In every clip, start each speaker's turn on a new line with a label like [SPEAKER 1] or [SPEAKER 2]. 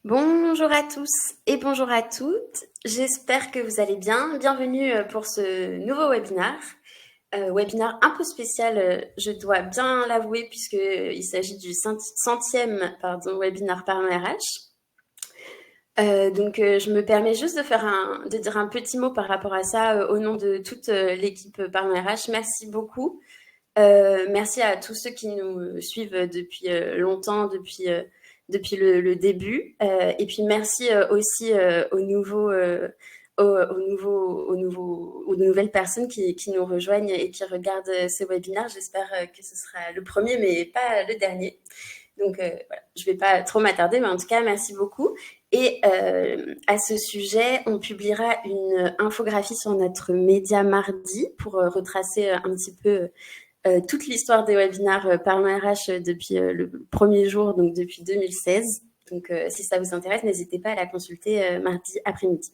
[SPEAKER 1] Bonjour à tous et bonjour à toutes. J'espère que vous allez bien. Bienvenue pour ce nouveau webinaire. Webinaire un peu spécial, je dois bien l'avouer, puisqu'il s'agit du centième webinaire Parlons RH. Je me permets juste de dire un petit mot par rapport à ça au nom de toute l'équipe Parlons RH. Merci beaucoup. Merci à tous ceux qui nous suivent depuis longtemps, depuis le début. Et puis merci aussi aux nouvelles personnes qui nous rejoignent et qui regardent ce webinaire. J'espère que ce sera le premier, mais pas le dernier. Donc voilà, je ne vais pas trop m'attarder, mais en tout cas, merci beaucoup. Et à ce sujet, on publiera une infographie sur notre média mardi pour retracer un petit peu toute l'histoire des webinaires Parlons RH depuis le premier jour, donc depuis 2016. Donc, si ça vous intéresse, n'hésitez pas à la consulter mardi après-midi.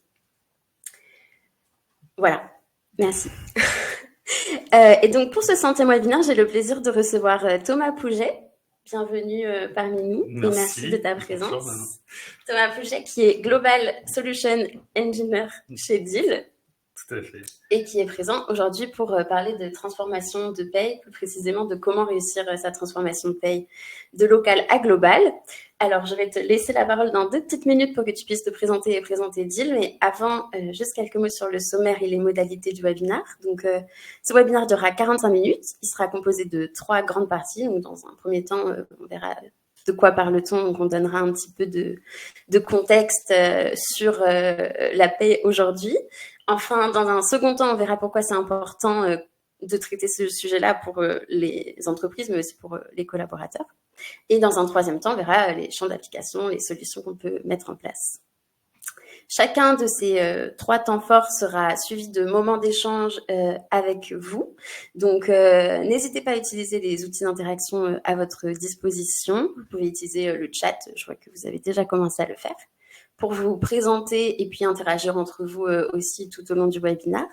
[SPEAKER 1] Voilà, merci. Et donc, pour ce centième webinaire, j'ai le plaisir de recevoir Thomas Pouget. Bienvenue parmi nous et merci de ta présence.
[SPEAKER 2] Bonjour.
[SPEAKER 1] Thomas Pouget, qui est Global Solution Engineer chez Deal.
[SPEAKER 2] Tout à fait.
[SPEAKER 1] Et qui est présent aujourd'hui pour parler de transformation de paye, plus précisément de comment réussir sa transformation de paye de local à global. Alors, je vais te laisser la parole dans 2 petites minutes pour que tu puisses te présenter et présenter Deal. Mais avant, juste quelques mots sur le sommaire et les modalités du webinaire. Donc, ce webinaire durera 45 minutes. Il sera composé de 3 grandes parties. Donc, dans un premier temps, on verra de quoi parle-t-on. Donc, on donnera un petit peu de contexte sur la paye aujourd'hui. Enfin, dans un second temps, on verra pourquoi c'est important de traiter ce sujet-là pour les entreprises, mais aussi pour les collaborateurs. Et dans un troisième temps, on verra les champs d'application, les solutions qu'on peut mettre en place. Chacun de ces 3 temps forts sera suivi de moments d'échange avec vous. Donc, n'hésitez pas à utiliser les outils d'interaction à votre disposition. Vous pouvez utiliser le chat. Je vois que vous avez déjà commencé à le faire, pour vous présenter et puis interagir entre vous aussi tout au long du webinaire.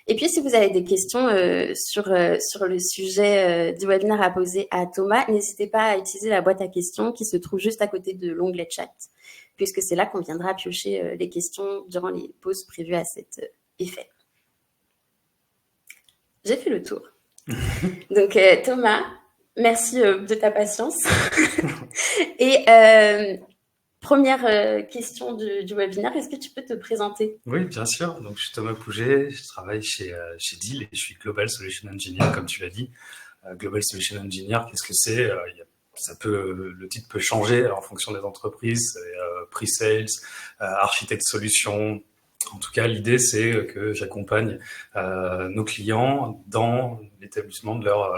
[SPEAKER 1] Et puis, si vous avez des questions sur le sujet du webinaire à poser à Thomas, n'hésitez pas à utiliser la boîte à questions qui se trouve juste à côté de l'onglet chat, puisque c'est là qu'on viendra piocher les questions durant les pauses prévues à cet effet. J'ai fait le tour. Donc, Thomas, merci de ta patience. Et première question du webinaire, est-ce que tu peux te présenter?
[SPEAKER 2] Oui, bien sûr. Donc, je suis Thomas Pouget, je travaille chez Deal et je suis Global Solution Engineer, comme tu l'as dit. Global Solution Engineer, qu'est-ce que c'est? Le titre peut changer en fonction des entreprises, pre-sales, architecte solution. En tout cas, l'idée, c'est que j'accompagne nos clients dans l'établissement de leur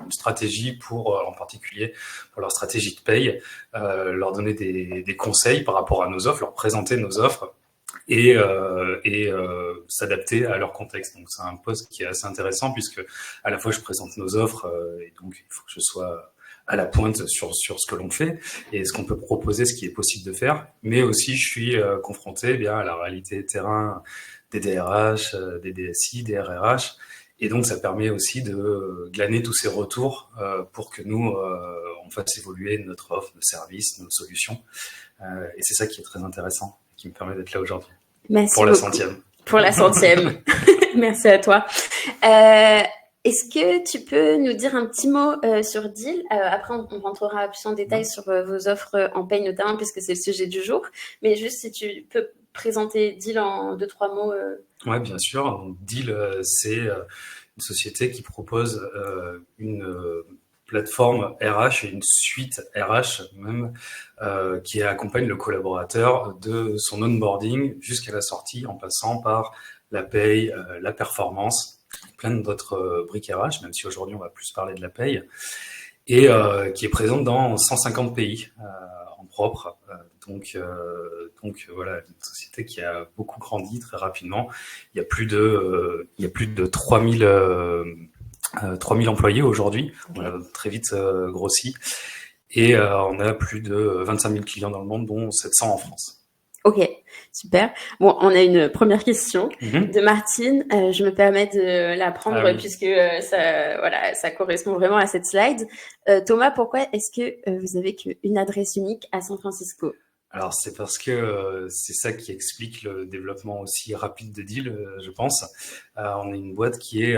[SPEAKER 2] stratégie en particulier pour leur stratégie de paye, leur donner des conseils par rapport à nos offres, leur présenter nos offres et s'adapter à leur contexte. Donc, c'est un poste qui est assez intéressant puisque à la fois je présente nos offres et donc il faut que je sois à la pointe sur ce que l'on fait et ce qu'on peut proposer, ce qui est possible de faire. Mais aussi, je suis confronté à la réalité terrain des DRH, des DSI, des RRH. Et donc, ça permet aussi de glaner tous ces retours pour que nous, on fasse évoluer notre offre, nos services, nos solutions. Et c'est ça qui est très intéressant, qui me permet d'être là aujourd'hui.
[SPEAKER 1] Merci
[SPEAKER 2] pour
[SPEAKER 1] beaucoup.
[SPEAKER 2] La centième.
[SPEAKER 1] Pour la centième. Merci à toi. Est-ce que tu peux nous dire un petit mot sur Deal? Après, on rentrera plus en détail sur vos offres en paye notamment, puisque c'est le sujet du jour. Mais juste si tu peux présenter Deal en 2-3 mots.
[SPEAKER 2] Oui, bien sûr. Donc, Deal, c'est une société qui propose une plateforme RH et une suite RH même qui accompagne le collaborateur de son onboarding jusqu'à la sortie en passant par la paye, la performance, plein d'autres briques RH, même si aujourd'hui on va plus parler de la paye, et qui est présente dans 150 pays en propre. Donc voilà, une société qui a beaucoup grandi très rapidement. Il y a plus de 3000 employés aujourd'hui. Okay. On a très vite grossi. Et on a plus de 25 000 clients dans le monde, dont 700 en France.
[SPEAKER 1] Ok, super. Bon, on a une première question de Martine. Je me permets de la prendre puisque ça correspond vraiment à cette slide. Thomas, pourquoi est-ce que vous avez qu'une adresse unique à San Francisco?
[SPEAKER 2] Alors c'est parce que c'est ça qui explique le développement aussi rapide de Deal, je pense. On est une boîte qui est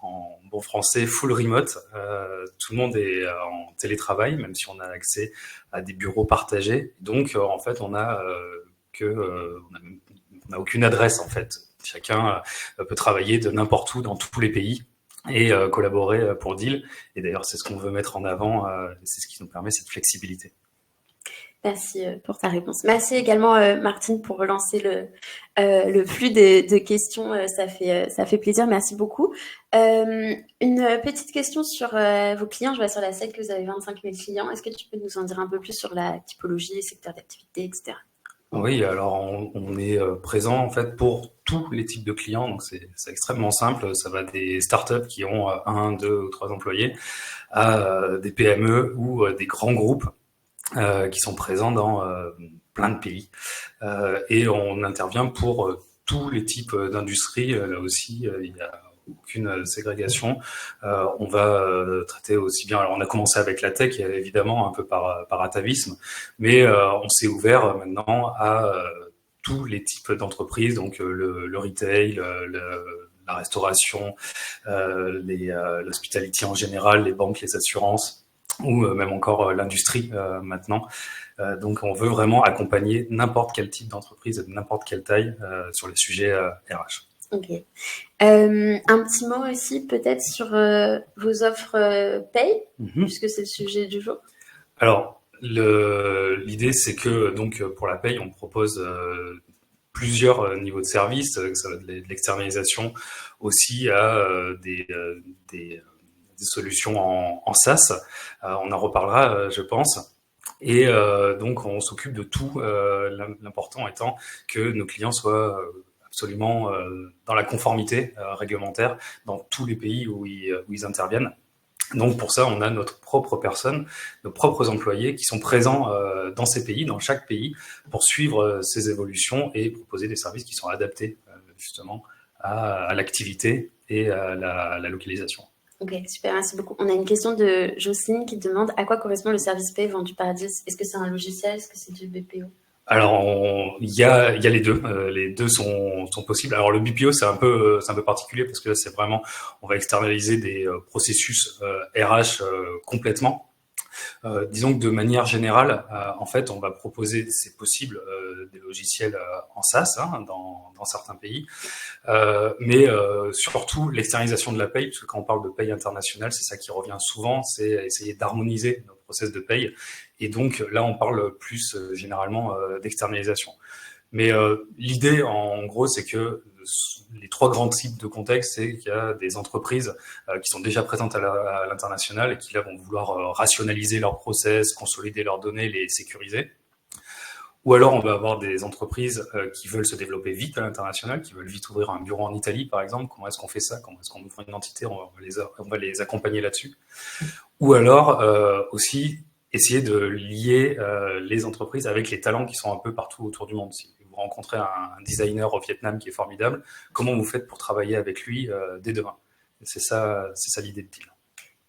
[SPEAKER 2] en bon français full remote. Tout le monde est en télétravail, même si on a accès à des bureaux partagés. Donc en fait, on n'a aucune adresse en fait. Chacun peut travailler de n'importe où dans tous les pays et collaborer pour Deal. Et d'ailleurs, c'est ce qu'on veut mettre en avant. C'est ce qui nous permet cette flexibilité.
[SPEAKER 1] Merci pour ta réponse. Merci également Martine pour relancer le flux de questions. Ça fait plaisir. Merci beaucoup. Une petite question sur vos clients. Je vois sur la slide que vous avez 25 000 clients. Est-ce que tu peux nous en dire un peu plus sur la typologie, secteur d'activité, etc.
[SPEAKER 2] Oui, alors on est présent en fait pour tous les types de clients, donc c'est extrêmement simple. Ça va des startups qui ont un, deux ou trois employés à des PME ou des grands groupes qui sont présents dans plein de pays. Et on intervient pour tous les types d'industries. Là aussi, il y a aucune ségrégation. On va traiter aussi bien. Alors, on a commencé avec la tech, évidemment, un peu par atavisme, mais on s'est ouvert maintenant à tous les types d'entreprises, donc le retail, la restauration, l'hospitality en général, les banques, les assurances, ou même encore l'industrie maintenant. Donc, on veut vraiment accompagner n'importe quel type d'entreprise, de n'importe quelle taille sur les sujets RH.
[SPEAKER 1] Ok. Un petit mot aussi peut-être sur vos offres paye, puisque c'est le sujet du jour.
[SPEAKER 2] Alors, l'idée, c'est que donc pour la paye, on propose plusieurs niveaux de service. Ça va de l'externalisation aussi à des solutions en SaaS. On en reparlera, je pense. Et donc, on s'occupe de tout, l'important étant que nos clients soient absolument dans la conformité réglementaire dans tous les pays où ils interviennent. Donc pour ça, on a notre propre personne, nos propres employés qui sont présents dans ces pays, dans chaque pays, pour suivre ces évolutions et proposer des services qui sont adaptés justement à l'activité et à la localisation.
[SPEAKER 1] Ok, super, merci beaucoup. On a une question de Jocelyne qui demande à quoi correspond le service paye vendu par Deal. Est-ce que c'est un logiciel? Est-ce que c'est du BPO?
[SPEAKER 2] Alors, il y a les deux. Les deux sont possibles. Alors, le BPO, c'est un peu particulier parce que là, c'est vraiment, on va externaliser des processus RH complètement. Disons que de manière générale, en fait, on va proposer, c'est possible, des logiciels en SaaS dans certains pays, mais surtout l'externalisation de la paye, parce que quand on parle de paye internationale, c'est ça qui revient souvent, c'est essayer d'harmoniser nos process de paye, et donc là, on parle plus généralement d'externalisation. Mais l'idée, en gros, c'est que les trois grands types de contextes, c'est qu'il y a des entreprises qui sont déjà présentes à l'international et qui là vont vouloir rationaliser leurs process, consolider leurs données, les sécuriser. Ou alors on va avoir des entreprises qui veulent se développer vite à l'international, qui veulent vite ouvrir un bureau en Italie par exemple. Comment est-ce qu'on fait ça? Comment est-ce qu'on ouvre une entité? On va les accompagner là-dessus. Ou alors aussi essayer de lier les entreprises avec les talents qui sont un peu partout autour du monde. Si vous rencontrez un designer au Vietnam qui est formidable, comment vous faites pour travailler avec lui dès demain? C'est ça l'idée de Deal.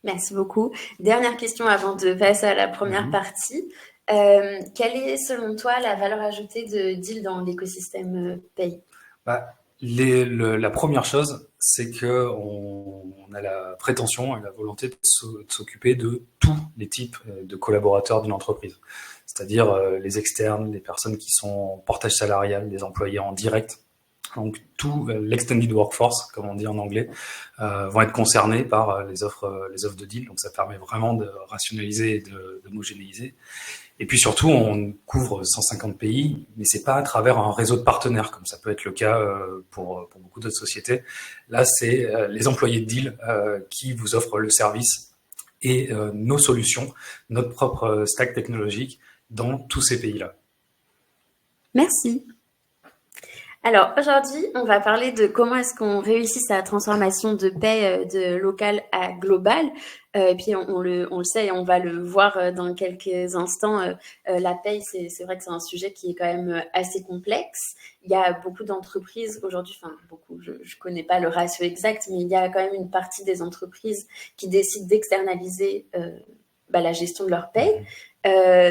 [SPEAKER 1] Merci beaucoup. Dernière question avant de passer à la première partie. Quelle est selon toi la valeur ajoutée de Deal dans l'écosystème paye?
[SPEAKER 2] La première chose, c'est que on a la prétention et la volonté de s'occuper de tous les types de collaborateurs d'une entreprise. C'est-à-dire les externes, les personnes qui sont en portage salarial, les employés en direct. Donc tout l'extended workforce, comme on dit en anglais, vont être concernés par les offres de Deal. Donc ça permet vraiment de rationaliser et d'homogénéiser. Et puis surtout, on couvre 150 pays, mais c'est pas à travers un réseau de partenaires, comme ça peut être le cas pour beaucoup d'autres sociétés. Là, c'est les employés de Deal qui vous offrent le service et nos solutions, notre propre stack technologique dans tous ces pays-là.
[SPEAKER 1] Merci. Alors aujourd'hui, on va parler de comment est-ce qu'on réussit sa transformation de paie de local à global. Et puis on le sait et on va le voir dans quelques instants. La paie, c'est vrai que c'est un sujet qui est quand même assez complexe. Il y a beaucoup d'entreprises aujourd'hui, enfin beaucoup, je connais pas le ratio exact, mais il y a quand même une partie des entreprises qui décident d'externaliser la gestion de leur paye.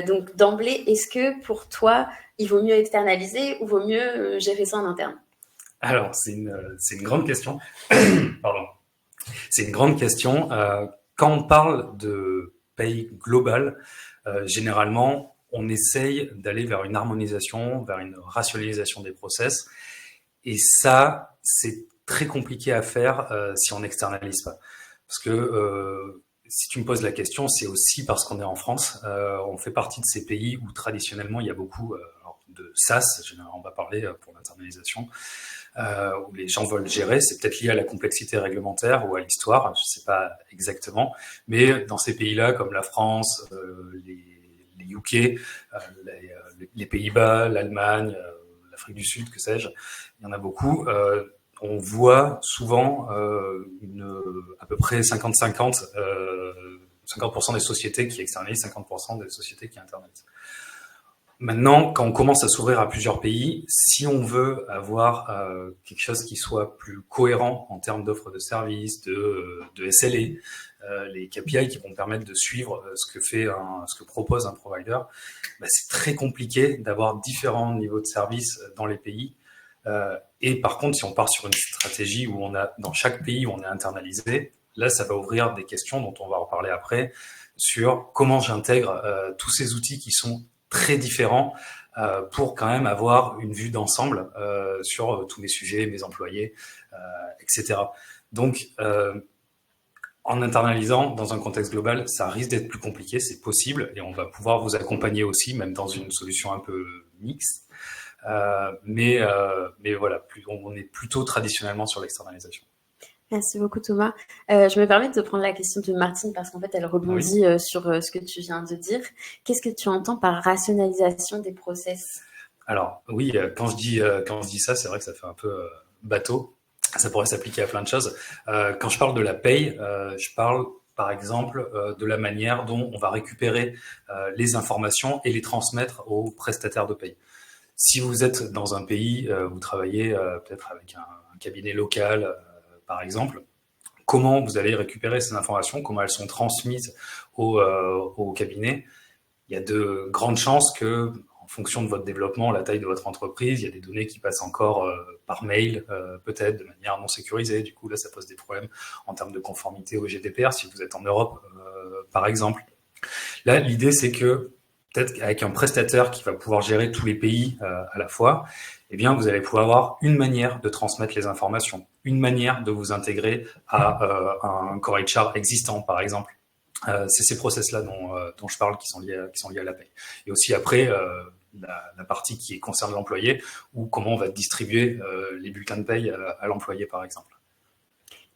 [SPEAKER 1] Donc d'emblée, est-ce que pour toi, il vaut mieux externaliser ou vaut mieux gérer ça en interne?
[SPEAKER 2] Alors, c'est une grande question. Pardon. C'est une grande question. Quand on parle de paye globale, généralement, on essaye d'aller vers une harmonisation, vers une rationalisation des process. Et ça, c'est très compliqué à faire si on n'externalise pas. Parce que si tu me poses la question, c'est aussi parce qu'on est en France. On fait partie de ces pays où traditionnellement, il y a beaucoup de SaaS, on va parler pour l'internalisation, où les gens veulent gérer. C'est peut-être lié à la complexité réglementaire ou à l'histoire, je ne sais pas exactement. Mais dans ces pays-là, comme la France, les UK, les Pays-Bas, l'Allemagne, l'Afrique du Sud, que sais-je, il y en a beaucoup. On voit souvent à peu près 50-50, 50% des sociétés qui externalisent, 50% des sociétés qui internalisent. Maintenant, quand on commence à s'ouvrir à plusieurs pays, si on veut avoir quelque chose qui soit plus cohérent en termes d'offres de services, de SLA, les KPI qui vont permettre de suivre ce que propose un provider, c'est très compliqué d'avoir différents niveaux de service dans les pays. Et par contre, si on part sur une stratégie où dans chaque pays où on est internalisé, là, ça va ouvrir des questions dont on va reparler après sur comment j'intègre tous ces outils qui sont très différents pour quand même avoir une vue d'ensemble sur tous les sujets, mes employés, etc. Donc, en internalisant dans un contexte global, ça risque d'être plus compliqué, c'est possible, et on va pouvoir vous accompagner aussi, même dans une solution un peu mixte. Mais voilà, on est plutôt traditionnellement sur l'externalisation.
[SPEAKER 1] Merci beaucoup Thomas. Je me permets de prendre la question de Martine parce qu'en fait elle rebondit sur ce que tu viens de dire. Qu'est-ce que tu entends par rationalisation des process?
[SPEAKER 2] Alors oui, quand je dis ça, c'est vrai que ça fait un peu bateau. Ça pourrait s'appliquer à plein de choses. Quand je parle de la paye, je parle par exemple de la manière dont on va récupérer les informations et les transmettre aux prestataires de paye. Si vous êtes dans un pays, vous travaillez peut-être avec un cabinet local, par exemple, comment vous allez récupérer ces informations, comment elles sont transmises au cabinet. Il y a de grandes chances que, en fonction de votre développement, la taille de votre entreprise, il y a des données qui passent encore par mail, peut-être de manière non sécurisée. Du coup, là, ça pose des problèmes en termes de conformité au GDPR, si vous êtes en Europe, par exemple. Là, l'idée, c'est que peut-être qu'avec un prestataire qui va pouvoir gérer tous les pays à la fois, eh bien, vous allez pouvoir avoir une manière de transmettre les informations, une manière de vous intégrer à un core HR existant, par exemple. C'est ces process-là dont je parle qui sont liés à la paye. Et aussi après, la partie qui concerne l'employé, ou comment on va distribuer les bulletins de paye à l'employé, par exemple.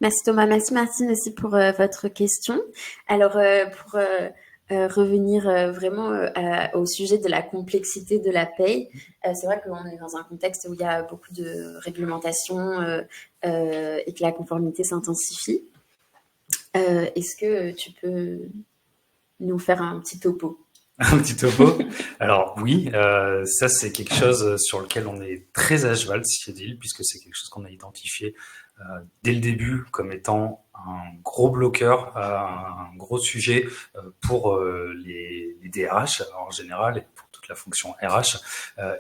[SPEAKER 1] Merci Thomas, merci Martine aussi pour votre question. Alors, pour revenir vraiment au sujet de la complexité de la paye, c'est vrai qu'on est dans un contexte où il y a beaucoup de réglementation et que la conformité s'intensifie. Est-ce que tu peux nous faire un petit topo?
[SPEAKER 2] Un petit topo. Alors oui, ça c'est quelque chose sur lequel on est très à cheval, si je dis, puisque c'est quelque chose qu'on a identifié dès le début comme étant un gros bloqueur, un gros sujet pour les DRH en général et pour toute la fonction RH.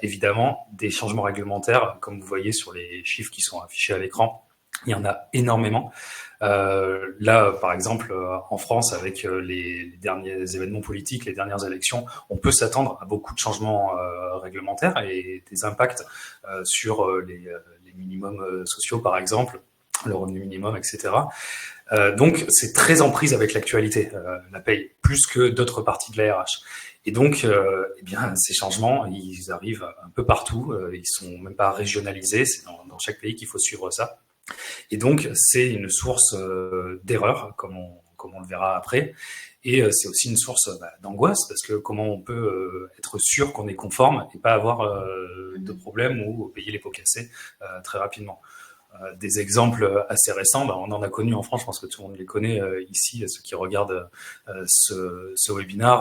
[SPEAKER 2] Évidemment, des changements réglementaires, comme vous voyez sur les chiffres qui sont affichés à l'écran, il y en a énormément. Là, par exemple, en France, avec les derniers événements politiques, les dernières élections, on peut s'attendre à beaucoup de changements réglementaires et des impacts sur les minimums sociaux, par exemple, le revenu minimum, etc. Donc, c'est très en prise avec l'actualité, la paye, plus que d'autres parties de la RH. Et donc, eh bien, ces changements, ils arrivent un peu partout. Ils sont même pas régionalisés. C'est dans chaque pays qu'il faut suivre ça. Et donc, c'est une source d'erreur, comme on le verra après. Et c'est aussi une source d'angoisse, parce que comment on peut être sûr qu'on est conforme et pas avoir de problème ou payer les pots cassés très rapidement. Des exemples assez récents, on en a connu en France, je pense que tout le monde les connaît ici, ceux qui regardent ce webinaire.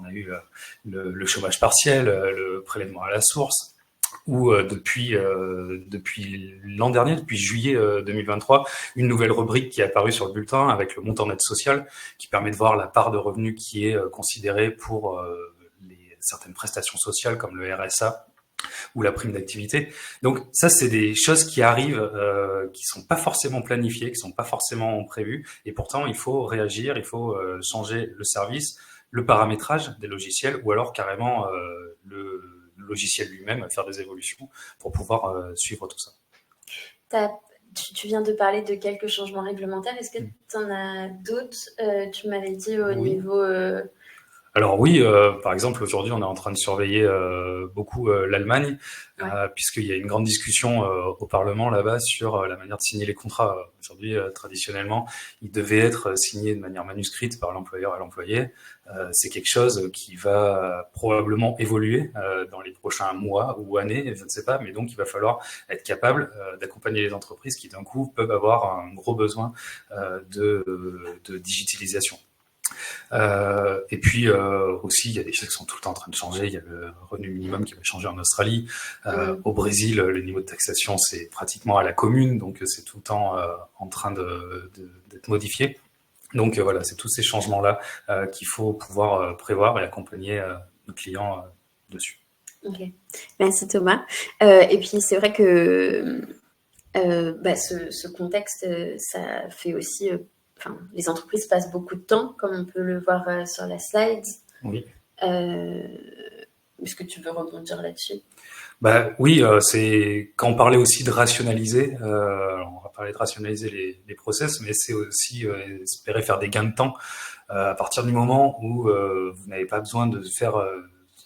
[SPEAKER 2] On a eu le chômage partiel, le prélèvement à la source, où depuis l'an dernier, depuis juillet 2023, une nouvelle rubrique qui est apparue sur le bulletin avec le montant net social, qui permet de voir la part de revenus qui est considérée pour certaines prestations sociales comme le RSA ou la prime d'activité. Donc ça, c'est des choses qui arrivent, qui sont pas forcément planifiées, qui sont pas forcément prévues, et pourtant il faut réagir, il faut changer le service, le paramétrage des logiciels, ou alors carrément le logiciel lui-même, faire des évolutions pour pouvoir suivre tout ça.
[SPEAKER 1] Tu viens de parler de quelques changements réglementaires. Est-ce que tu en as d'autres? Tu m'avais dit au niveau...
[SPEAKER 2] Alors oui, par exemple, aujourd'hui, on est en train de surveiller beaucoup l'Allemagne, puisqu'il y a une grande discussion au Parlement là-bas sur la manière de signer les contrats. Aujourd'hui, traditionnellement, ils devaient être signés de manière manuscrite par l'employeur et l'employé. C'est quelque chose qui va probablement évoluer dans les prochains mois ou années, je ne sais pas, mais donc il va falloir être capable d'accompagner les entreprises qui d'un coup peuvent avoir un gros besoin de digitalisation. Et puis aussi, il y a des choses qui sont tout le temps en train de changer. Il y a le revenu minimum qui va changer en Australie. Au Brésil, le niveau de taxation, c'est pratiquement à la commune, donc c'est tout le temps en train d'être modifié. Donc voilà, c'est tous ces changements-là qu'il faut pouvoir prévoir et accompagner nos clients dessus.
[SPEAKER 1] Ok, merci Thomas. Et puis c'est vrai que ce contexte, ça fait aussi... les entreprises passent beaucoup de temps, comme on peut le voir sur la slide.
[SPEAKER 2] Oui.
[SPEAKER 1] Est-ce que tu veux rebondir là-dessus?
[SPEAKER 2] Oui, c'est quand on parlait aussi de rationaliser. On va parler de rationaliser les process, mais c'est aussi espérer faire des gains de temps à partir du moment où vous n'avez pas besoin de faire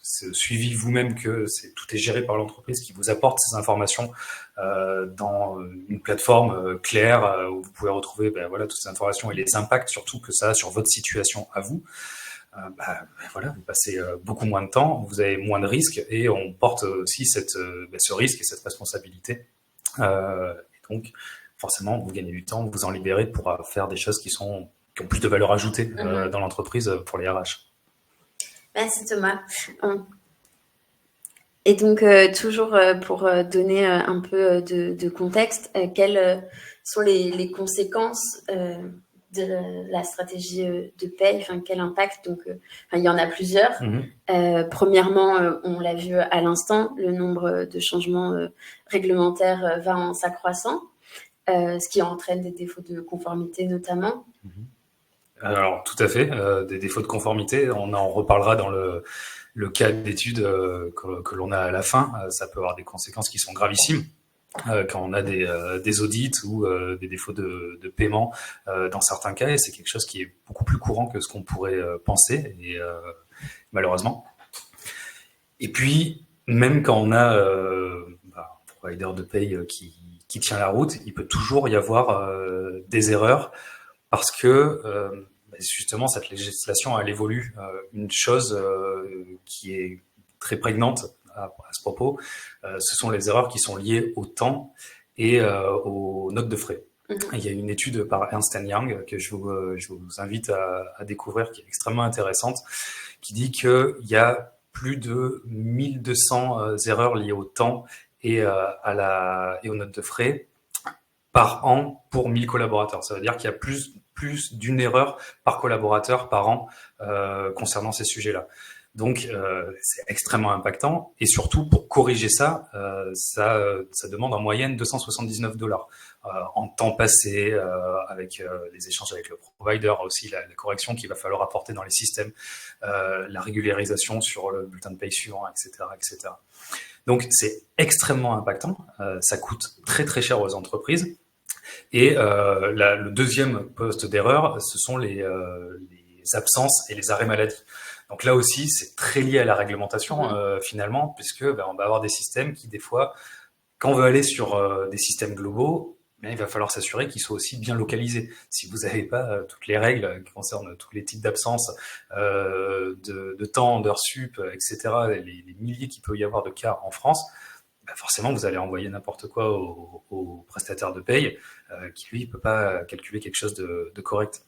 [SPEAKER 2] ce suivi vous-même, que tout est géré par l'entreprise qui vous apporte ces informations dans une plateforme claire où vous pouvez retrouver toutes ces informations et les impacts surtout que ça a sur votre situation à vous. Vous passez beaucoup moins de temps, vous avez moins de risques et on porte aussi ce risque et cette responsabilité. Et donc, forcément, vous gagnez du temps, vous vous en libérez pour faire des choses qui ont plus de valeur ajoutée dans l'entreprise pour les RH.
[SPEAKER 1] Merci Thomas. Et donc, toujours pour donner un peu de contexte, quelles sont les conséquences de la stratégie de paye, quel impact? Donc, il y en a plusieurs. Premièrement, on l'a vu à l'instant, le nombre de changements réglementaires va en s'accroissant, ce qui entraîne des défauts de conformité notamment.
[SPEAKER 2] Alors, tout à fait, des défauts de conformité, on en reparlera dans le cas d'études que l'on a à la fin. Ça peut avoir des conséquences qui sont gravissimes. Quand on a des audits ou des défauts de paiement dans certains cas, et c'est quelque chose qui est beaucoup plus courant que ce qu'on pourrait penser, et malheureusement. Et puis, même quand on a un provider de paye qui tient la route, il peut toujours y avoir des erreurs parce que justement cette législation elle évolue. Une chose qui est très prégnante à ce propos, ce sont les erreurs qui sont liées au temps et aux notes de frais. Il y a une étude par Ernst & Young que je vous invite à découvrir, qui est extrêmement intéressante, qui dit qu'il y a plus de 1200 erreurs liées au temps et aux notes de frais par an pour 1000 collaborateurs. Ça veut dire qu'il y a plus d'une erreur par collaborateur par an concernant ces sujets-là. Donc, c'est extrêmement impactant. Et surtout, pour corriger ça, ça demande en moyenne $279 en temps passé, avec les échanges avec le provider, aussi la correction qu'il va falloir apporter dans les systèmes, la régularisation sur le bulletin de paye suivant, etc., etc. Donc, c'est extrêmement impactant. Ça coûte très, très cher aux entreprises. Et le deuxième poste d'erreur, ce sont les absences et les arrêts maladie. Donc là aussi, c'est très lié à la réglementation finalement, puisque on va avoir des systèmes qui, des fois, quand on veut aller sur des systèmes globaux, il va falloir s'assurer qu'ils soient aussi bien localisés. Si vous n'avez pas toutes les règles qui concernent tous les types d'absence, de temps, d'heures sup, etc., les milliers qu'il peut y avoir de cas en France, forcément, vous allez envoyer n'importe quoi au prestataire de paye qui, lui, ne peut pas calculer quelque chose de correct.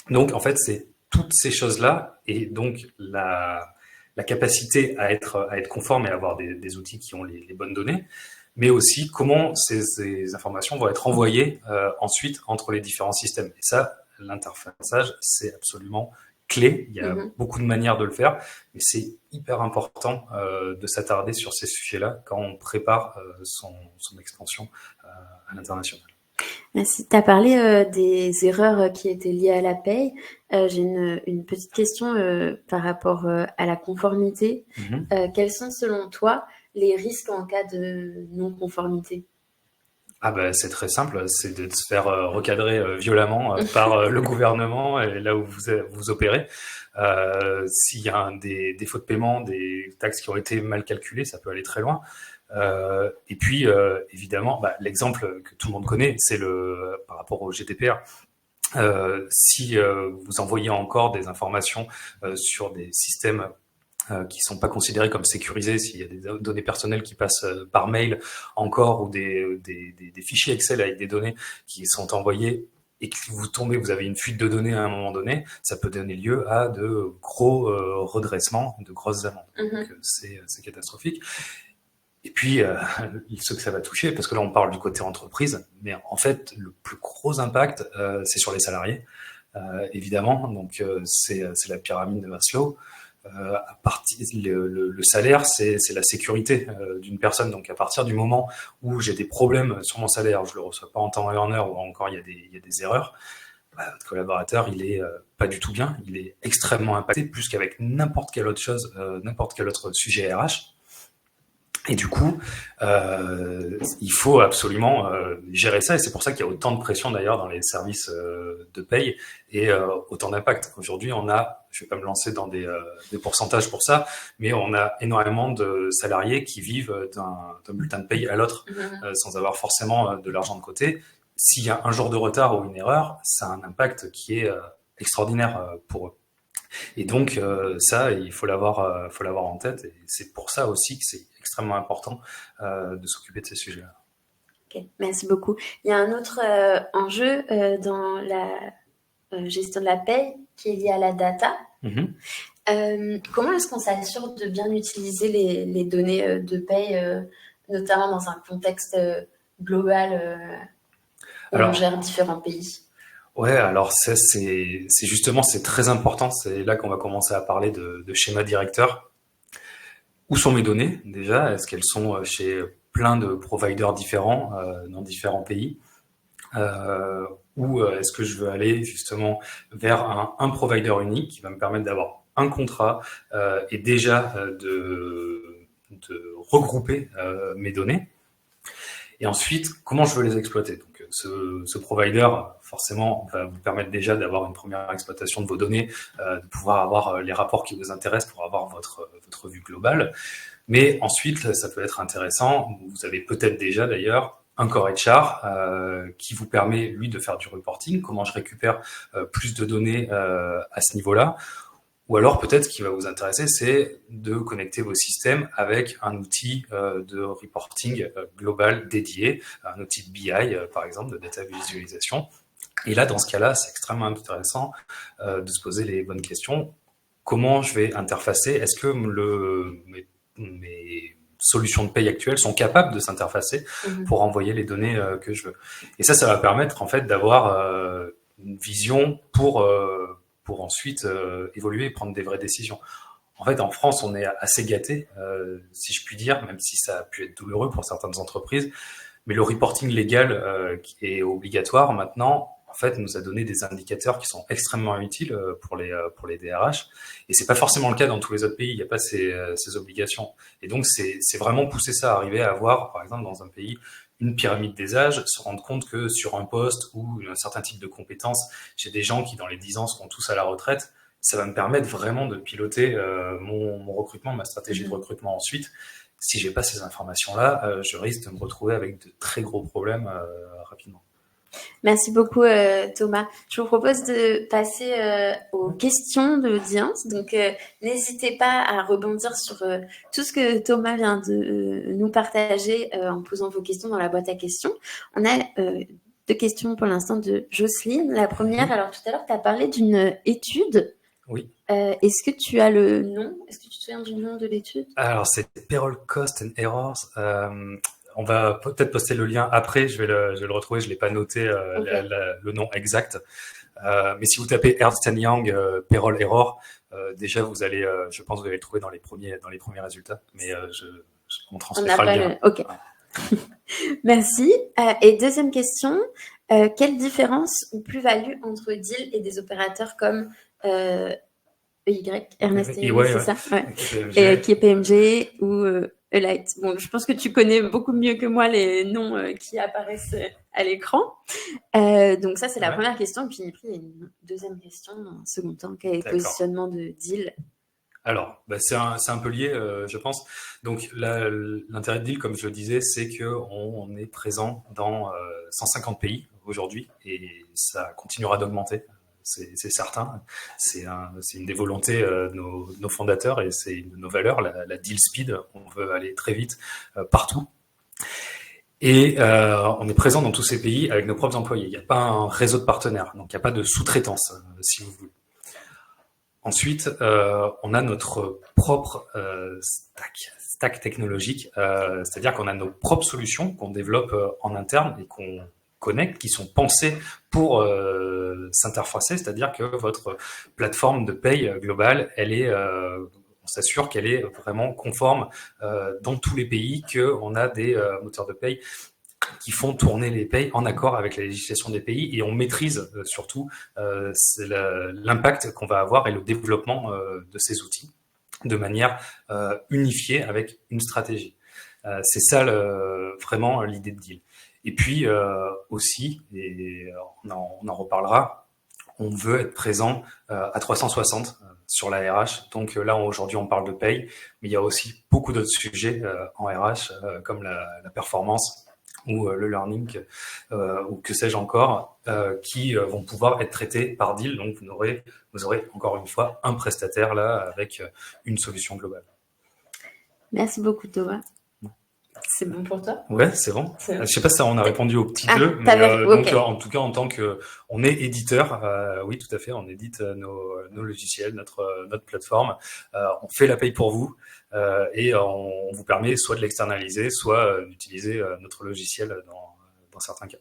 [SPEAKER 2] Donc, en fait, c'est toutes ces choses-là et donc la la capacité à être conforme et à avoir des outils qui ont les bonnes données, mais aussi comment ces informations vont être envoyées ensuite entre les différents systèmes. Et ça, l'interfaçage, c'est absolument clé. Il y a beaucoup de manières de le faire, mais c'est hyper important de s'attarder sur ces sujets-là quand on prépare son expansion à l'international.
[SPEAKER 1] Merci. Tu as parlé des erreurs qui étaient liées à la paye. J'ai une petite question par rapport à la conformité. Quels sont, selon toi, les risques en cas de non-conformité?
[SPEAKER 2] Ah ben, c'est très simple, c'est de se faire recadrer violemment par le gouvernement et là où vous opérez. S'il y a des défauts de paiement, des taxes qui ont été mal calculées, ça peut aller très loin. Et puis, évidemment, l'exemple que tout le monde connaît, c'est par rapport au GDPR. Si vous envoyez encore des informations sur des systèmes qui sont pas considérés comme sécurisés, s'il y a des données personnelles qui passent par mail encore, ou des fichiers Excel avec des données qui sont envoyés et que vous avez une fuite de données à un moment donné, ça peut donner lieu à de gros redressements, de grosses amendes. Donc c'est catastrophique. Et puis, ce que ça va toucher, parce que là on parle du côté entreprise, mais en fait le plus gros impact c'est sur les salariés, évidemment. Donc c'est la pyramide de Maslow. Le salaire, c'est la sécurité d'une personne. Donc à partir du moment où j'ai des problèmes sur mon salaire, je le reçois pas en temps et en heure, ou encore il y a des erreurs, votre collaborateur, il est pas du tout bien, il est extrêmement impacté, plus qu'avec n'importe quelle autre chose, n'importe quel autre sujet RH. Et du coup, il faut absolument gérer ça, et c'est pour ça qu'il y a autant de pression d'ailleurs dans les services de paye et autant d'impact. Aujourd'hui, je vais pas me lancer dans des pourcentages pour ça, mais on a énormément de salariés qui vivent d'un bulletin de paye à l'autre sans avoir forcément de l'argent de côté. S'il y a un jour de retard ou une erreur, ça a un impact qui est extraordinaire pour eux. Et donc ça, il faut l'avoir en tête, et c'est pour ça aussi que c'est extrêmement important de s'occuper de ces sujets-là.
[SPEAKER 1] Ok, merci beaucoup. Il y a un autre enjeu dans la gestion de la paye qui est lié à la data. Comment est-ce qu'on s'assure de bien utiliser les données de paye, notamment dans un contexte global où on gère différents pays?
[SPEAKER 2] Ouais, alors ça, c'est justement, c'est très important. C'est là qu'on va commencer à parler de schéma directeur. Où sont mes données déjà? Est-ce qu'elles sont chez plein de providers différents dans différents pays? Ou est-ce que je veux aller justement vers un provider unique qui va me permettre d'avoir un contrat et déjà de regrouper mes données? Et ensuite, comment je veux les exploiter? Donc, ce provider, forcément, va vous permettre déjà d'avoir une première exploitation de vos données, de pouvoir avoir les rapports qui vous intéressent pour avoir votre vue globale. Mais ensuite, ça peut être intéressant. Vous avez peut-être déjà d'ailleurs un core HR qui vous permet, lui, de faire du reporting. Comment je récupère plus de données à ce niveau-là? Ou alors peut-être ce qui va vous intéresser, c'est de connecter vos systèmes avec un outil de reporting global dédié, un outil de BI par exemple, de data visualisation. Et là, dans ce cas-là, c'est extrêmement intéressant de se poser les bonnes questions. Comment je vais interfacer? Est-ce que mes solutions de paye actuelles sont capables de s'interfacer pour envoyer les données que je veux? Et ça va permettre en fait d'avoir une vision pour ensuite évoluer et prendre des vraies décisions. En fait, en France, on est assez gâté, si je puis dire, même si ça a pu être douloureux pour certaines entreprises. Mais le reporting légal qui est obligatoire maintenant, en fait, nous a donné des indicateurs qui sont extrêmement utiles pour les DRH. Et c'est pas forcément le cas dans tous les autres pays. Il n'y a pas ces obligations. Et donc, c'est vraiment pousser ça, arriver à avoir, par exemple, dans un pays, une pyramide des âges, se rendre compte que sur un poste ou un certain type de compétences, j'ai des gens qui dans les 10 ans seront tous à la retraite, ça va me permettre vraiment de piloter mon recrutement, ma stratégie de recrutement ensuite. Si j'ai pas ces informations-là, je risque de me retrouver avec de très gros problèmes rapidement.
[SPEAKER 1] Merci beaucoup Thomas. Je vous propose de passer aux questions de l'audience. Donc n'hésitez pas à rebondir sur tout ce que Thomas vient de nous partager en posant vos questions dans la boîte à questions. On a 2 questions pour l'instant de Jocelyne. La première, alors tout à l'heure tu as parlé d'une étude.
[SPEAKER 2] Oui.
[SPEAKER 1] Est-ce que tu as le nom? Est-ce que tu te souviens du nom de l'étude?
[SPEAKER 2] Alors, c'est Payroll Cost and Errors. On va peut-être poster le lien après, je vais le retrouver, je l'ai pas noté
[SPEAKER 1] Okay.
[SPEAKER 2] le nom exact. Mais si vous tapez Ernst Young Payroll Error, déjà vous allez, je pense que vous allez le trouver dans les premiers résultats. Mais on
[SPEAKER 1] On n'a
[SPEAKER 2] transmettra
[SPEAKER 1] pas
[SPEAKER 2] le lien.
[SPEAKER 1] le... Ok. Merci. Et deuxième question, quelle différence ou plus-value entre deal et des opérateurs comme EY, Ernest
[SPEAKER 2] Et
[SPEAKER 1] Young,
[SPEAKER 2] ouais,
[SPEAKER 1] c'est
[SPEAKER 2] ouais.
[SPEAKER 1] ça? Ouais.
[SPEAKER 2] KPMG.
[SPEAKER 1] Et KPMG ou Alight. Bon, je pense que tu connais beaucoup mieux que moi les noms qui apparaissent à l'écran. Donc ça, c'est la
[SPEAKER 2] Ouais.
[SPEAKER 1] première question. Puis après, il y a une deuxième question en second temps, quel est le
[SPEAKER 2] D'accord.
[SPEAKER 1] positionnement de deal?
[SPEAKER 2] Alors, c'est un peu lié, je pense. Donc, l'intérêt de Deal, comme je le disais, c'est qu'on est présent dans 150 pays aujourd'hui et ça continuera d'augmenter. C'est certain. C'est une des volontés de nos fondateurs et c'est une de nos valeurs, la deal speed. On veut aller très vite partout. Et on est présent dans tous ces pays avec nos propres employés. Il n'y a pas un réseau de partenaires, donc il n'y a pas de sous-traitance, si vous voulez. Ensuite, on a notre propre stack technologique, c'est-à-dire qu'on a nos propres solutions qu'on développe en interne et qu'on connecte, qui sont pensées pour s'interfacer, c'est-à-dire que votre plateforme de paye globale, on s'assure qu'elle est vraiment conforme dans tous les pays, qu'on a des moteurs de paye qui font tourner les payes en accord avec la législation des pays et on maîtrise surtout l'impact qu'on va avoir et le développement de ces outils de manière unifiée avec une stratégie. C'est ça vraiment l'idée de Deal. Et puis aussi, et on en reparlera, on veut être présent à 360 sur la RH. Donc là, aujourd'hui, on parle de paye, mais il y a aussi beaucoup d'autres sujets en RH, comme la performance, ou le learning, ou que sais-je encore, qui vont pouvoir être traités par Deal. Donc vous aurez encore une fois un prestataire là avec une solution globale.
[SPEAKER 1] Merci beaucoup, Thomas. C'est bon pour toi?
[SPEAKER 2] Ouais, c'est bon. Je sais pas si on a répondu aux petits deux, mais
[SPEAKER 1] okay.
[SPEAKER 2] donc en tout cas en tant que on est éditeur, oui tout à fait, on édite nos logiciels, notre plateforme, on fait la paye pour vous et on vous permet soit de l'externaliser, soit d'utiliser notre logiciel dans certains cas.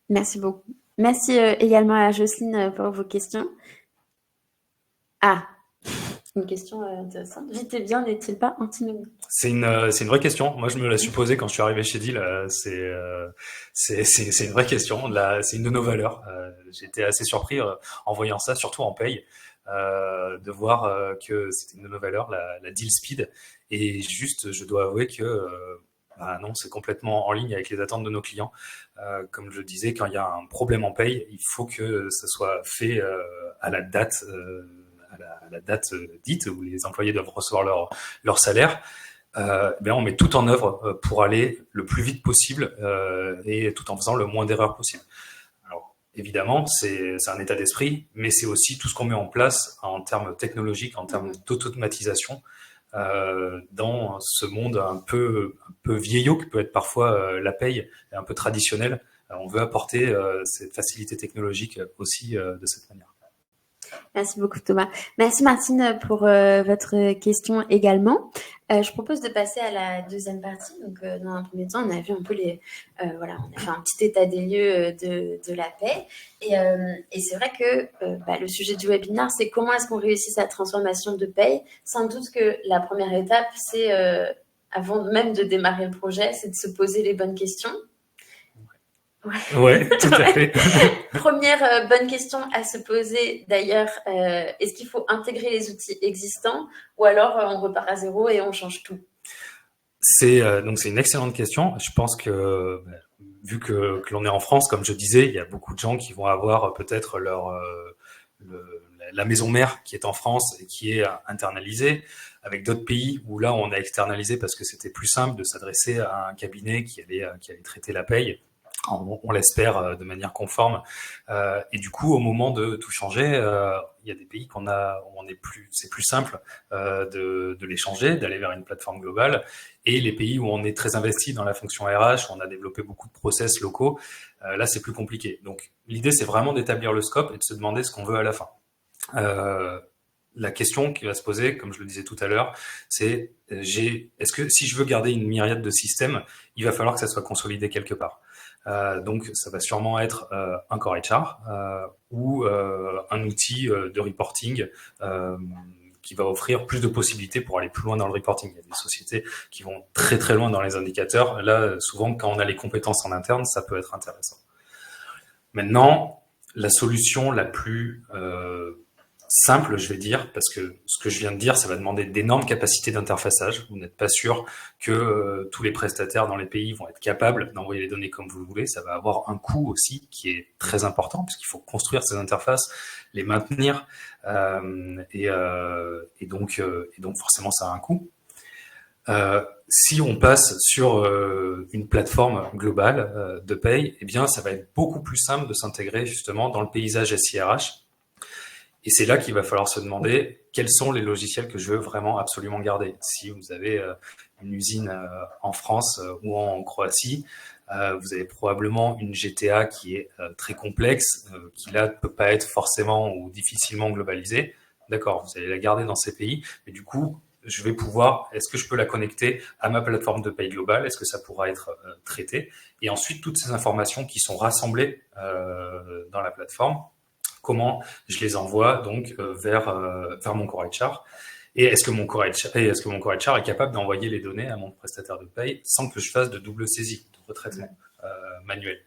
[SPEAKER 1] Merci beaucoup. Merci également à Jocelyne pour vos questions. Ah, une question intéressante. Vite et bien n'est-il pas antinomique?
[SPEAKER 2] C'est une vraie question. Moi, je me la suis posée quand je suis arrivé chez Deal. C'est une vraie question. Là, c'est une de nos valeurs. J'étais assez surpris en voyant ça, surtout en paye, de voir que c'était une de nos valeurs, la deal speed. Et juste, je dois avouer que non, c'est complètement en ligne avec les attentes de nos clients. Comme je le disais, quand il y a un problème en paye, il faut que ça soit fait à la date. À la date dite où les employés doivent recevoir leur salaire, on met tout en œuvre pour aller le plus vite possible et tout en faisant le moins d'erreurs possible. Alors évidemment, c'est un état d'esprit, mais c'est aussi tout ce qu'on met en place en termes technologiques, en termes d'automatisation dans ce monde un peu vieillot que peut être parfois la paye, un peu traditionnel. On veut apporter cette facilité technologique aussi de cette manière.
[SPEAKER 1] Merci beaucoup Thomas. Merci Martine pour votre question également. Je propose de passer à la deuxième partie. Donc dans un premier temps, on a vu un peu on a fait un petit état des lieux de la paix. Et c'est vrai que le sujet du webinaire, c'est comment est-ce qu'on réussit sa transformation de paye. Sans doute que la première étape, c'est avant même de démarrer le projet, c'est de se poser les bonnes questions.
[SPEAKER 2] Ouais, tout à fait.
[SPEAKER 1] Première bonne question à se poser d'ailleurs, est-ce qu'il faut intégrer les outils existants ou alors on repart à zéro et on change tout?
[SPEAKER 2] Donc c'est une excellente question. Je pense que vu que l'on est en France, comme je disais, il y a beaucoup de gens qui vont avoir peut-être la maison mère qui est en France et qui est internalisée, avec d'autres pays où là on a externalisé parce que c'était plus simple de s'adresser à un cabinet qui allait traiter la paye. On l'espère de manière conforme. Et du coup, au moment de tout changer, il y a des pays c'est plus simple de les changer, d'aller vers une plateforme globale. Et les pays où on est très investi dans la fonction RH, où on a développé beaucoup de process locaux, là c'est plus compliqué. Donc l'idée c'est vraiment d'établir le scope et de se demander ce qu'on veut à la fin. la question qui va se poser, comme je le disais tout à l'heure, c'est est-ce que si je veux garder une myriade de systèmes, il va falloir que ça soit consolidé quelque part. Donc, ça va sûrement être un core HR ou un outil de reporting qui va offrir plus de possibilités pour aller plus loin dans le reporting. Il y a des sociétés qui vont très très loin dans les indicateurs. Là, souvent, quand on a les compétences en interne, ça peut être intéressant. Maintenant, la solution la plus simple, je vais dire, parce que ce que je viens de dire, ça va demander d'énormes capacités d'interfaçage. Vous n'êtes pas sûr que tous les prestataires dans les pays vont être capables d'envoyer les données comme vous le voulez. Ça va avoir un coût aussi qui est très important, puisqu'il faut construire ces interfaces, les maintenir, et donc forcément ça a un coût. Si on passe sur une plateforme globale de paye, eh bien, ça va être beaucoup plus simple de s'intégrer justement dans le paysage SIRH. Et c'est là qu'il va falloir se demander quels sont les logiciels que je veux vraiment absolument garder. Si vous avez une usine en France ou en Croatie, vous avez probablement une GTA qui est très complexe, qui là ne peut pas être forcément ou difficilement globalisée. D'accord, vous allez la garder dans ces pays, mais du coup, je vais pouvoir, est-ce que je peux la connecter à ma plateforme de paye globale? Est-ce que ça pourra être traité? Et ensuite, toutes ces informations qui sont rassemblées dans la plateforme, comment je les envoie donc vers mon core HR? Et est-ce que mon core HR est capable d'envoyer les données à mon prestataire de paye sans que je fasse de double saisie, de retraitement manuel?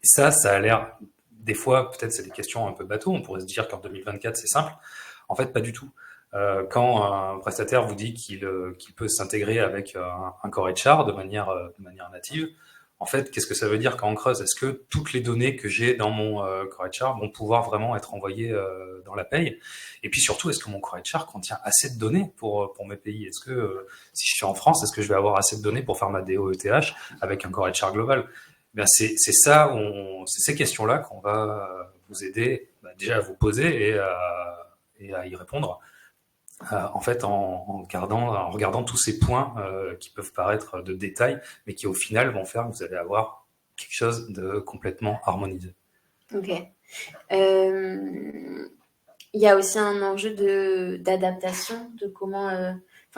[SPEAKER 2] Et ça a l'air, des fois, peut-être c'est des questions un peu bateau, on pourrait se dire qu'en 2024 c'est simple. En fait, pas du tout. Quand un prestataire vous dit qu'il peut s'intégrer avec un core HR de manière native, en fait, qu'est-ce que ça veut dire quand on creuse? Est-ce que toutes les données que j'ai dans mon core HR vont pouvoir vraiment être envoyées dans la paye? Et puis surtout, est-ce que mon core HR contient assez de données pour mes pays? Est-ce que si je suis en France, est-ce que je vais avoir assez de données pour faire ma DO-ETH avec un core HR global? Bien, c'est ça, c'est ces questions-là qu'on va vous aider déjà à vous poser et à y répondre. En fait, en regardant tous ces points qui peuvent paraître de détail, mais qui au final vont faire que vous allez avoir quelque chose de complètement harmonisé.
[SPEAKER 1] Ok. Il y a aussi un enjeu d'adaptation, de comment...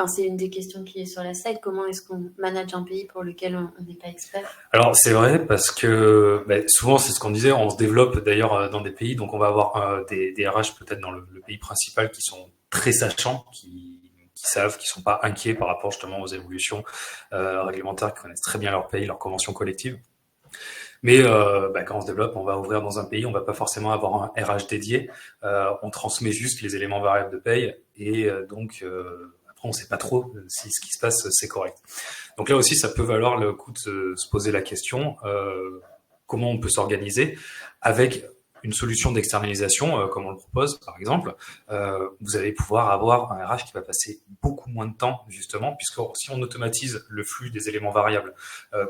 [SPEAKER 1] c'est une des questions qui est sur la slide. Comment est-ce qu'on manage un pays pour lequel on n'est pas expert?
[SPEAKER 2] Alors, c'est vrai parce que souvent, c'est ce qu'on disait, on se développe d'ailleurs dans des pays, donc on va avoir des RH peut-être dans le pays principal qui sont très sachants, qui savent, qui sont pas inquiets par rapport justement aux évolutions réglementaires, qui connaissent très bien leur pays, leur convention collective. Mais quand on se développe, on va ouvrir dans un pays, on va pas forcément avoir un RH dédié. On transmet juste les éléments variables de paye et donc après on sait pas trop si ce qui se passe c'est correct. Donc là aussi, ça peut valoir le coup de se poser la question comment on peut s'organiser avec une solution d'externalisation, comme on le propose, par exemple. Vous allez pouvoir avoir un RH qui va passer beaucoup moins de temps, justement, puisque si on automatise le flux des éléments variables,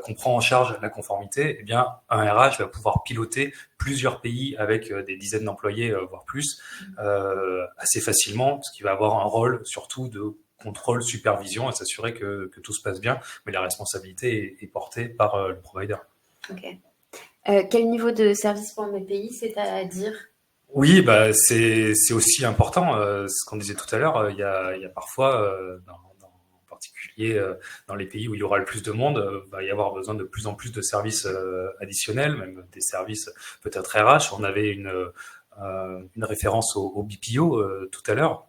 [SPEAKER 2] qu'on prend en charge la conformité, eh bien, un RH va pouvoir piloter plusieurs pays avec des dizaines d'employés, voire plus, assez facilement, parce qu'il va avoir un rôle surtout de contrôle, supervision, et s'assurer que tout se passe bien, mais la responsabilité est portée par le provider.
[SPEAKER 1] Ok. Quel niveau de service pour mes pays, c'est-à-dire?
[SPEAKER 2] Oui, c'est aussi important. Ce qu'on disait tout à l'heure, il y a parfois, en particulier dans les pays où il y aura le plus de monde, va y avoir besoin de plus en plus de services additionnels, même des services peut-être RH. On avait une référence au BPO tout à l'heure.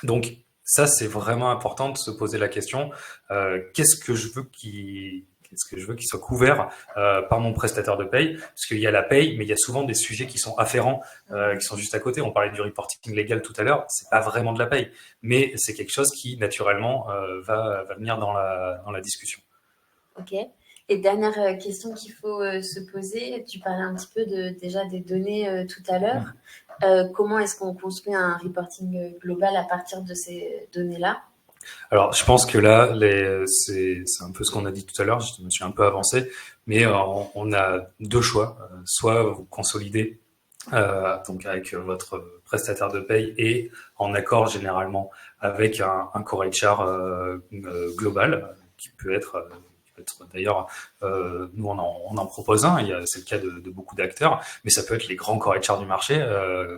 [SPEAKER 2] Donc ça, c'est vraiment important de se poser la question qu'est-ce que je veux qu'il soit couvert par mon prestataire de paye, parce qu'il y a la paye, mais il y a souvent des sujets qui sont afférents, qui sont juste à côté. On parlait du reporting légal tout à l'heure, c'est pas vraiment de la paye, mais c'est quelque chose qui naturellement va venir dans la discussion.
[SPEAKER 1] Ok. Et dernière question qu'il faut se poser, tu parlais un petit peu déjà des données tout à l'heure. Comment est-ce qu'on construit un reporting global à partir de ces données-là?
[SPEAKER 2] Alors, je pense que là, c'est un peu ce qu'on a dit tout à l'heure, je me suis un peu avancé, mais on a deux choix. Soit vous consolidez donc avec votre prestataire de paye et en accord généralement avec un core HR global qui peut être peut être d'ailleurs, nous on en propose un, c'est le cas de beaucoup d'acteurs, mais ça peut être les grands core HR du marché,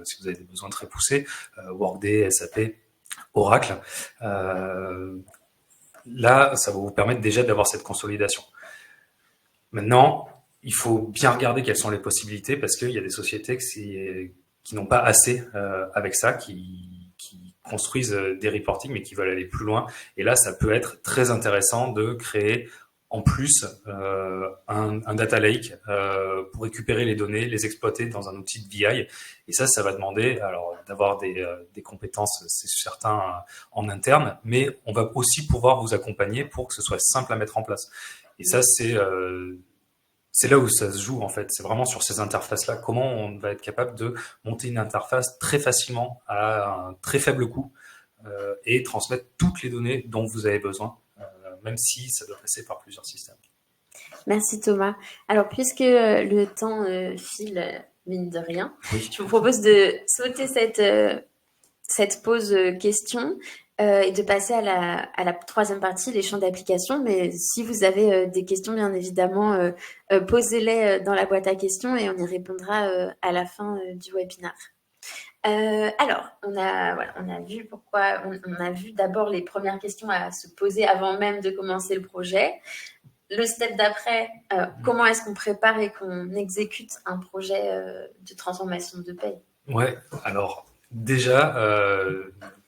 [SPEAKER 2] si vous avez des besoins très poussés, Workday, SAP, Oracle. Là, ça va vous permettre déjà d'avoir cette consolidation. Maintenant, il faut bien regarder quelles sont les possibilités, parce qu'il y a des sociétés qui n'ont pas assez avec ça, qui construisent des reporting, mais qui veulent aller plus loin. Et là, ça peut être très intéressant de créer en plus un data lake pour récupérer les données, les exploiter dans un outil de BI. Et ça va demander alors d'avoir des compétences, c'est certain, en interne, mais on va aussi pouvoir vous accompagner pour que ce soit simple à mettre en place. Et ça, c'est là où ça se joue, en fait. C'est vraiment sur ces interfaces-là. Comment on va être capable de monter une interface très facilement à un très faible coût et transmettre toutes les données dont vous avez besoin, même si ça doit passer par plusieurs systèmes.
[SPEAKER 1] Merci Thomas. Alors, puisque le temps file, mine de rien, oui. Je vous propose de sauter cette pause question et de passer à la troisième partie, les champs d'application. Mais si vous avez des questions, bien évidemment, posez-les dans la boîte à questions et on y répondra à la fin du webinaire. Alors, on a vu on a vu d'abord les premières questions à se poser avant même de commencer le projet. Le step d'après, comment est-ce qu'on prépare et qu'on exécute un projet de transformation de paye?
[SPEAKER 2] Ouais, alors déjà,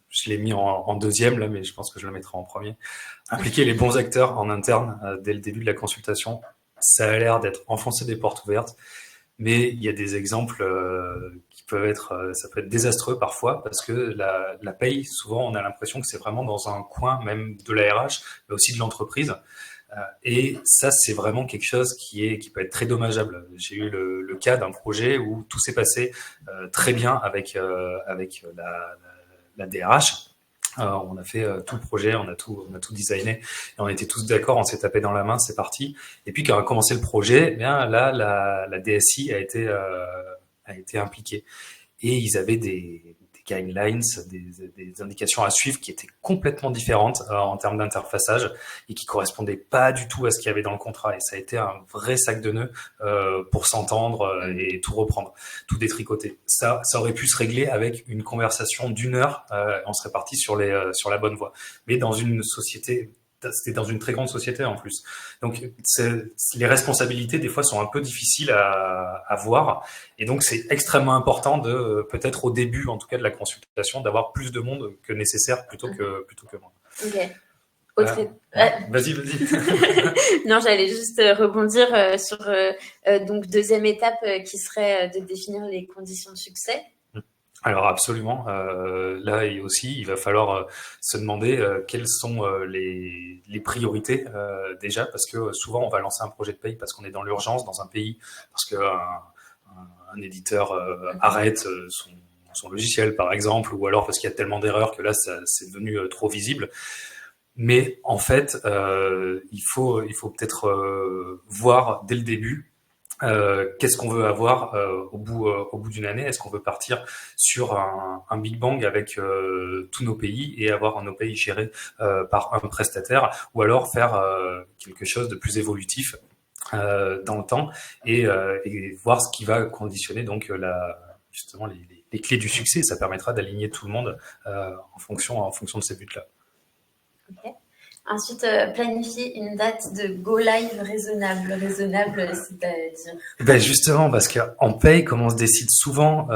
[SPEAKER 2] je l'ai mis en deuxième là, mais je pense que je le mettrai en premier. Impliquer les bons acteurs en interne dès le début de la consultation, ça a l'air d'être enfoncer des portes ouvertes, mais il y a des exemples qui peuvent être, ça peut être désastreux parfois, parce que la paye, souvent on a l'impression que c'est vraiment dans un coin même de la RH, mais aussi de l'entreprise. Et ça, c'est vraiment quelque chose qui peut être très dommageable. J'ai eu le cas d'un projet où tout s'est passé très bien avec la DRH. On a fait tout le projet, on a tout designé, et on était tous d'accord, on s'est tapé dans la main, c'est parti. Et puis quand a commencé le projet, eh bien là, la DSI a été impliquée. Et ils avaient des guidelines, des indications à suivre qui étaient complètement différentes en termes d'interfaçage et qui correspondaient pas du tout à ce qu'il y avait dans le contrat. Et ça a été un vrai sac de nœuds pour s'entendre et tout reprendre, tout détricoter. Ça aurait pu se régler avec une conversation d'1 heure. On serait parti sur la bonne voie. Mais dans une société, c'était dans une très grande société en plus. Donc, les responsabilités, des fois, sont un peu difficiles à voir. Et donc, c'est extrêmement important de, peut-être au début, en tout cas, de la consultation, d'avoir plus de monde que nécessaire plutôt que moins.
[SPEAKER 1] Ok.
[SPEAKER 2] Vas-y.
[SPEAKER 1] Non, j'allais juste rebondir sur donc deuxième étape qui serait de définir les conditions de succès.
[SPEAKER 2] Alors absolument. Là aussi, il va falloir se demander quelles sont les priorités déjà, parce que souvent on va lancer un projet de paye parce qu'on est dans l'urgence dans un pays, parce que un éditeur arrête son logiciel par exemple, ou alors parce qu'il y a tellement d'erreurs que là c'est devenu trop visible. Mais en fait, il faut peut-être voir dès le début. Qu'est-ce qu'on veut avoir au bout d'une année? Est-ce qu'on veut partir sur un Big Bang avec tous nos pays et avoir nos pays gérés par un prestataire, ou alors faire quelque chose de plus évolutif dans le temps et voir ce qui va conditionner donc justement les clés du succès. Ça permettra d'aligner tout le monde en fonction de ces buts-là.
[SPEAKER 1] Okay. Ensuite, planifier une date de go live raisonnable. Raisonnable, c'est-à-dire?
[SPEAKER 2] Ben justement, parce qu'en paye, comme on se décide souvent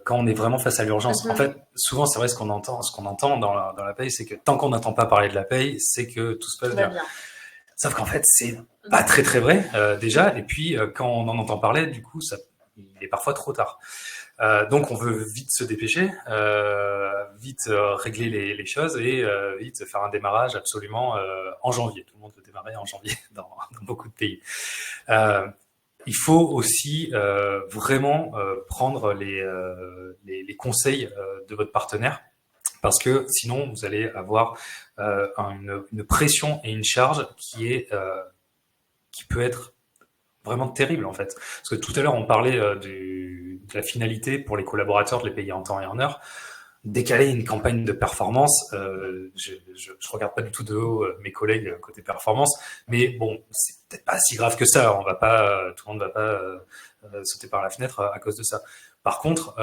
[SPEAKER 2] quand on est vraiment face à l'urgence. En fait, souvent, c'est vrai ce qu'on entend dans la paye, c'est que tant qu'on n'entend pas parler de la paye, c'est que tout se passe bien. Sauf qu'en fait, c'est pas très très vrai déjà. Et puis, quand on en entend parler, du coup, il est parfois trop tard. Donc on veut vite se dépêcher, vite régler les choses et vite faire un démarrage absolument en janvier. Tout le monde veut démarrer en janvier dans beaucoup de pays. Il faut aussi vraiment prendre les conseils de votre partenaire, parce que sinon vous allez avoir une pression et une charge qui peut être vraiment terrible en fait. Parce que tout à l'heure on parlait de la finalité pour les collaborateurs de les payer en temps et en heure. décaler une campagne de performance, je regarde pas du tout de haut mes collègues côté performance, mais bon, c'est peut-être pas si grave que ça. On va pas, tout le monde va pas sauter par la fenêtre à cause de ça. Par contre,